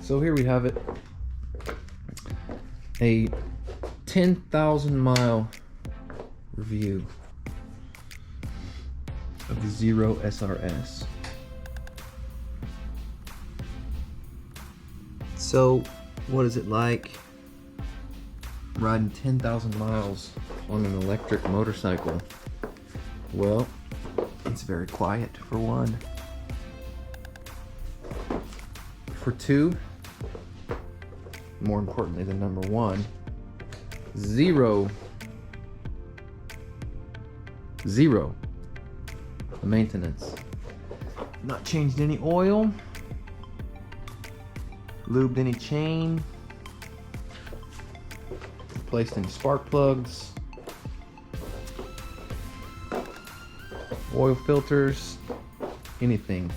So here we have it, a 10,000 mile review of the Zero SRS. So what is it like riding 10,000 miles on an electric motorcycle? Well, it's very quiet for one. For two, more importantly than number one, zero maintenance. Not changed any oil, lubed any chain, replaced any spark plugs, oil filters, anything.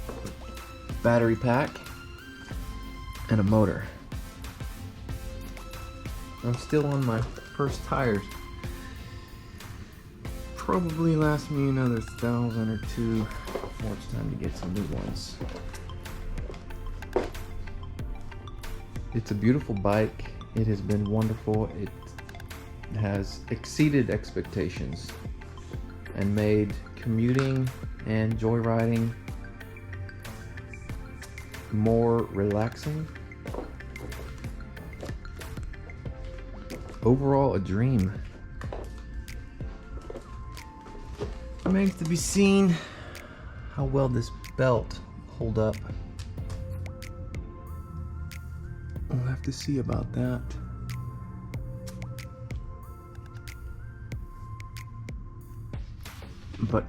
Battery pack and a motor. I'm still on my first tires. Probably last me another 1,000 or two before it's time to get some new ones. It's a beautiful bike. It has been wonderful. It has exceeded expectations and made commuting and joyriding more relaxing. Overall, a dream. Remains to be seen how well this belt hold up. We'll have to see about that. But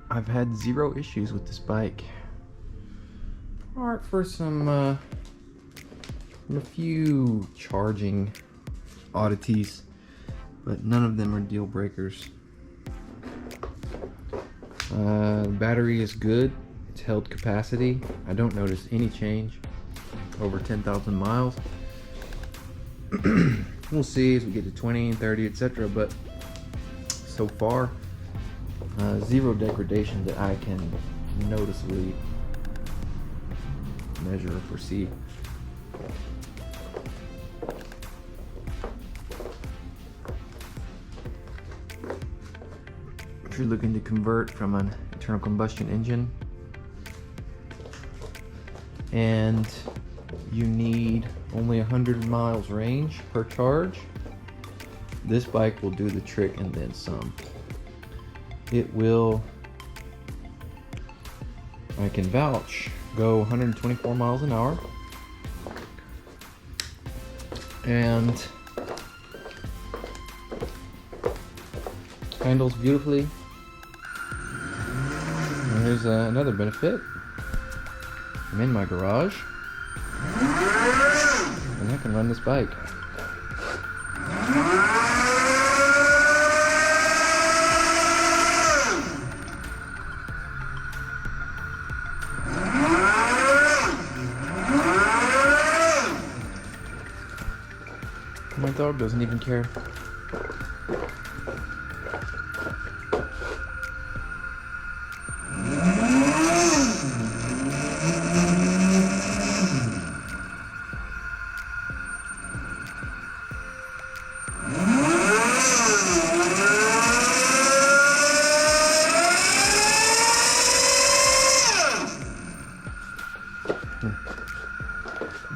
I've had zero issues with this bike. Apart for a few charging oddities, but none of them are deal breakers. The battery is good. It's held capacity. I don't notice any change over 10,000 miles. We'll see as we get to 20 and 30, etc. But so far, zero degradation that I can noticeably measure or perceive. If you're looking to convert from an internal combustion engine and you need only 100 miles range per charge, this bike will do the trick and then some. It will, I can vouch, go 124 miles an hour and handles beautifully. And here's another benefit. I'm in my garage and I can run this bike. My dog doesn't even care.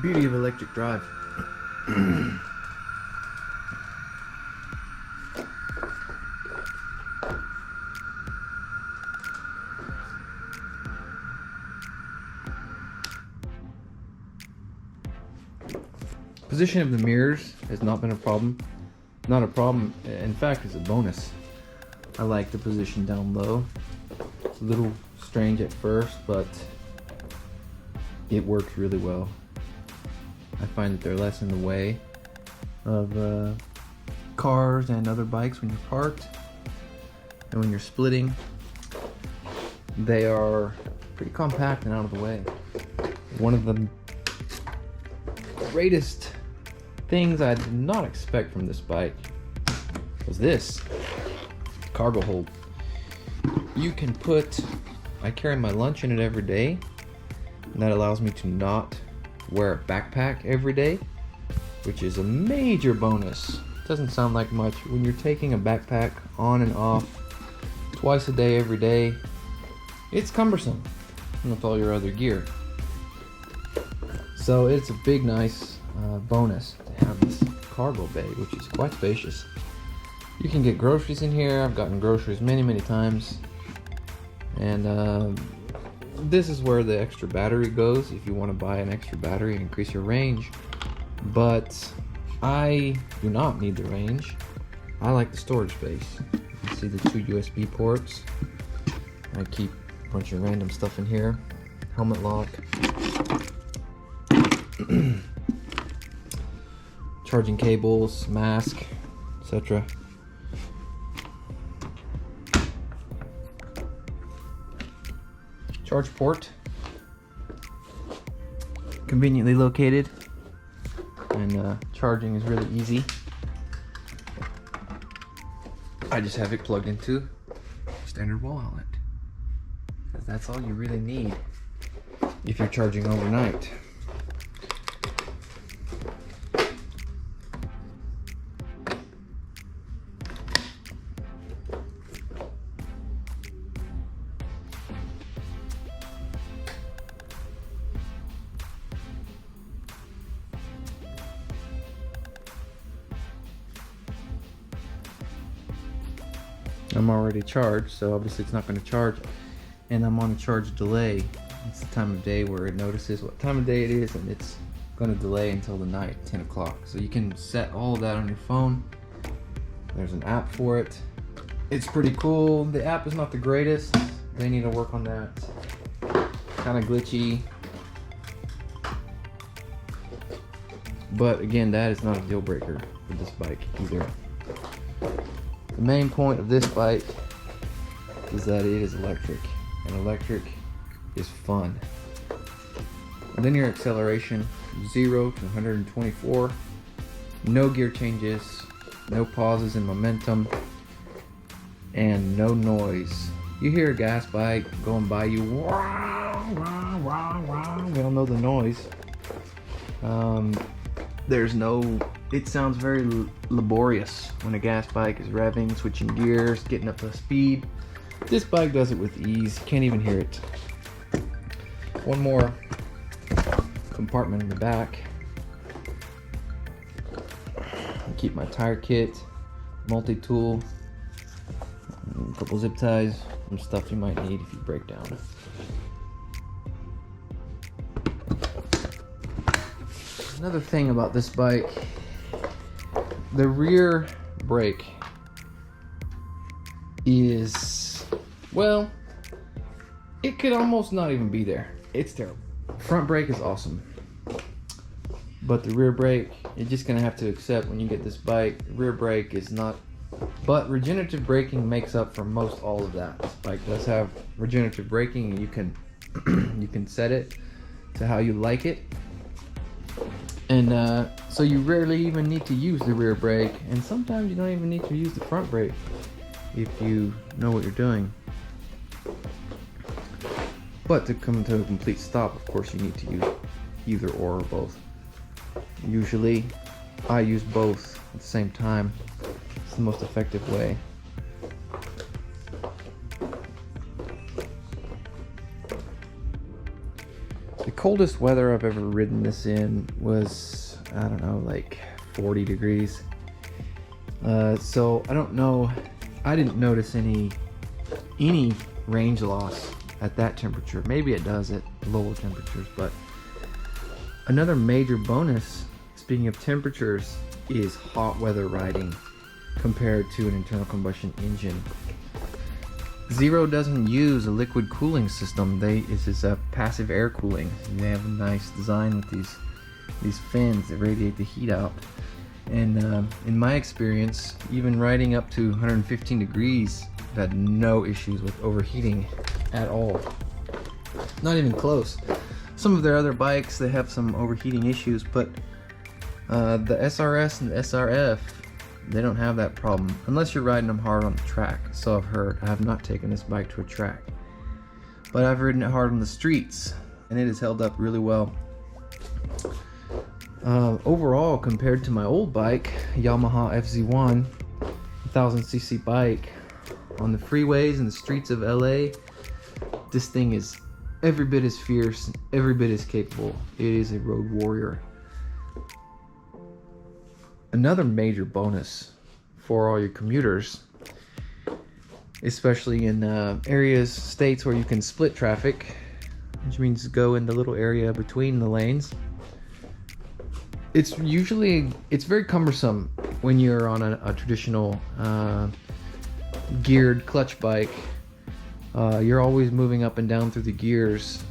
Beauty of electric drive. Position of the mirrors has not been a problem. Not a problem, in fact, it's a bonus. I like the position down low. It's a little strange at first, but it works really well. I find that they're less in the way of cars and other bikes when you're parked. And when you're splitting, they are pretty compact and out of the way. One of the greatest things I did not expect from this bike was this cargo hold. You can put, I carry my lunch in it every day, and that allows me to not to wear a backpack every day, which is a major bonus. Doesn't sound like much. When you're taking a backpack on and off twice a day, every day, it's cumbersome with all your other gear. So it's a big, nice bonus to have this cargo bay, which is quite spacious. You can get groceries in here. I've gotten groceries many times. And this is where the extra battery goes if you want to buy an extra battery and increase your range. But I do not need the range. I like the storage space. You can see the 2 USB ports. I keep a bunch of random stuff in here. Helmet lock. Charging cables, mask, etc. Charge port, conveniently located, and charging is really easy. I just have it plugged into standard wall outlet, because that's all you really need if you're charging overnight. I'm already charged, so obviously it's not going to charge, and I'm on a charge delay. It's the time of day where it notices what time of day it is, and it's going to delay until the night, 10 o'clock. So you can set all of that on your phone. There's an app for it. It's pretty cool. The app is not the greatest. They need to work on that. Kind of glitchy. But again, that is not a deal breaker for this bike either. The main point of this bike is that it is electric, and electric is fun. Linear acceleration, 0 to 124, no gear changes, no pauses in momentum, and no noise. You hear a gas bike going by you, wah, wah, wah, wah. We all know the noise. There's no, it sounds very laborious when a gas bike is revving, switching gears, getting up to speed. This bike does it with ease. You can't even hear it. One more compartment in the back. I keep my tire kit, multi-tool, a couple zip ties, some stuff you might need if you break down. Another thing about this bike, the rear brake is, well, it could almost not even be there. It's terrible. Front brake is awesome, but the rear brake, you're just gonna have to accept when you get this bike, rear brake is not, but regenerative braking makes up for most all of that. This bike does have regenerative braking, and you can you can set it to how you like it. And so you rarely even need to use the rear brake, and sometimes you don't even need to use the front brake if you know what you're doing. But to come to a complete stop, of course, you need to use either or both. Usually, I use both at the same time. It's the most effective way. The coldest weather I've ever ridden this in was, I don't know, like 40 degrees. So I don't know, I didn't notice any range loss at that temperature. Maybe it does at lower temperatures, but another major bonus, speaking of temperatures, is hot weather riding compared to an internal combustion engine. Zero doesn't use a liquid cooling system. This is a passive air cooling. They have a nice design with these fins that radiate the heat out. And in my experience, even riding up to 115 degrees, I've had no issues with overheating at all. Not even close. Some of their other bikes, they have some overheating issues, but the SRS and the SRF, they don't have that problem unless you're riding them hard on the track. So I've heard. I have not taken this bike to a track, but I've ridden it hard on the streets, and it has held up really well. Overall, compared to my old bike, Yamaha FZ1, 1000cc bike, on the freeways and the streets of LA, this thing is every bit as fierce, every bit as capable. It is a road warrior. Another major bonus for all your commuters, especially in areas, states where you can split traffic, which means go in the little area between the lanes. It's very cumbersome when you're on a traditional geared clutch bike. You're always moving up and down through the gears,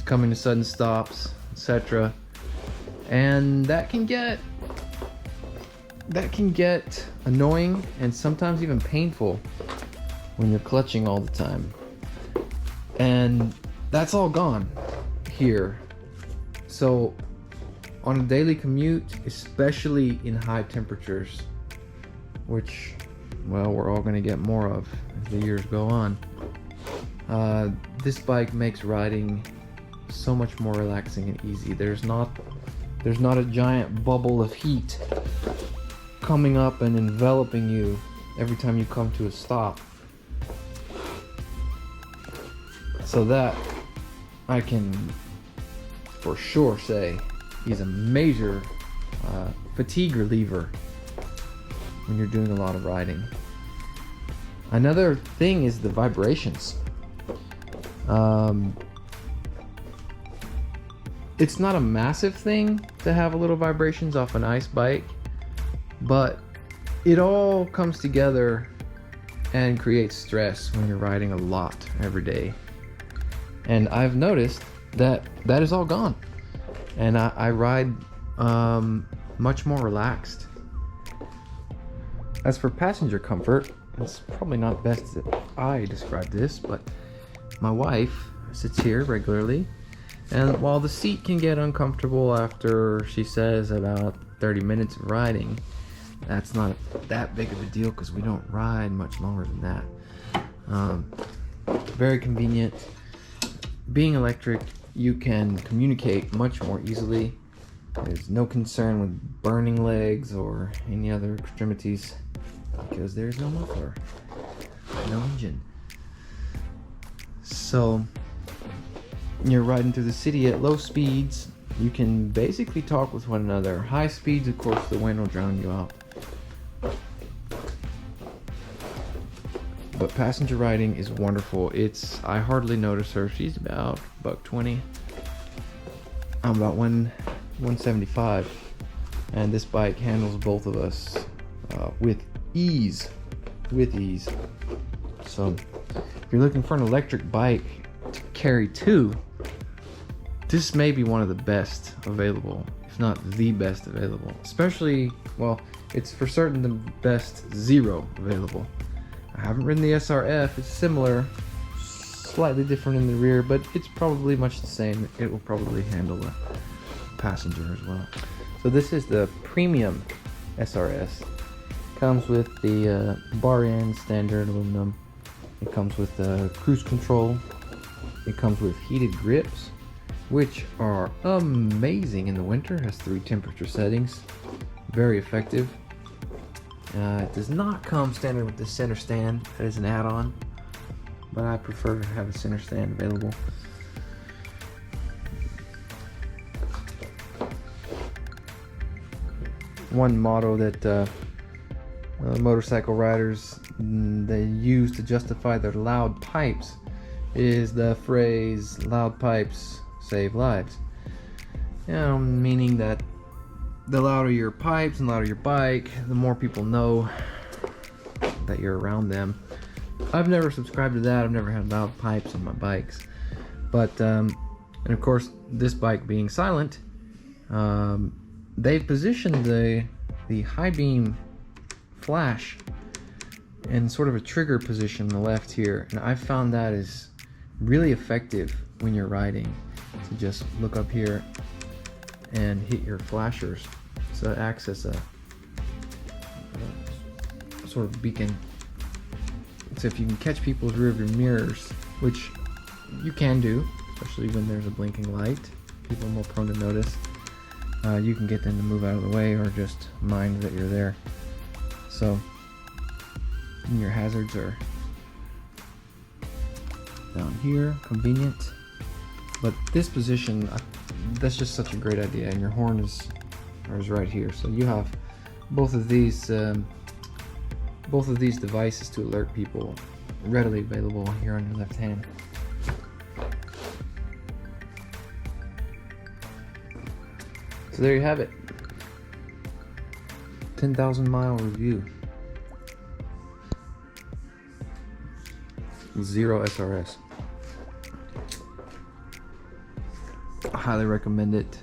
coming to sudden stops, etc. And that can get annoying and sometimes even painful when you're clutching all the time. And that's all gone here. So on a daily commute, especially in high temperatures, which, well, we're all going to get more of as the years go on, this bike makes riding so much more relaxing and easy. There's not a giant bubble of heat coming up and enveloping you every time you come to a stop. So that I can for sure say is a major fatigue reliever when you're doing a lot of riding. Another thing is the vibrations. It's not a massive thing to have a little vibrations off an ice bike, but it all comes together and creates stress when you're riding a lot every day. And I've noticed that is all gone, and I ride much more relaxed. As for passenger comfort, it's probably not best that I describe this, but my wife sits here regularly, and while the seat can get uncomfortable after, she says, about 30 minutes of riding, that's not that big of a deal because we don't ride much longer than that. Very convenient. Being electric, you can communicate much more easily. There's no concern with burning legs or any other extremities because there's no muffler, no engine. So you're riding through the city at low speeds, you can basically talk with one another. High speeds, of course, the wind will drown you out. But passenger riding is wonderful. I hardly notice her. She's about $120. I'm about 175, and this bike handles both of us with ease. So if you're looking for an electric bike to carry two, this may be one of the best available, if not the best available. Especially, well, it's for certain the best zero available. I haven't ridden the SRF. It's similar, slightly different in the rear, but it's probably much the same. It will probably handle a passenger as well. So this is the premium SRS. Comes with the bar end standard aluminum. It comes with cruise control. It comes with heated grips, which are amazing in the winter. It has 3 temperature settings. Very effective. It does not come standard with the center stand. That is an add-on, but I prefer to have a center stand available. One motto that motorcycle riders they use to justify their loud pipes is the phrase "loud pipes save lives." You know, meaning that the louder your pipes and louder your bike, the more people know that you're around them. I've never subscribed to that. I've never had loud pipes on my bikes, but and of course, this bike being silent, they've positioned the high beam flash in sort of a trigger position on the left here, and I've found that is really effective when you're riding, to just look up here and hit your flashers. So it acts as a sort of beacon. So if you can catch people's rear view mirrors, which you can do, especially when there's a blinking light, people are more prone to notice. you can get them to move out of the way or just mind that you're there. So your hazards are down here, convenient. But this position, that's just such a great idea, and your horn is right here. So you have both of these devices to alert people readily available here on your left hand. So there you have it. 10,000 mile review. 0 SRS. I highly recommend it.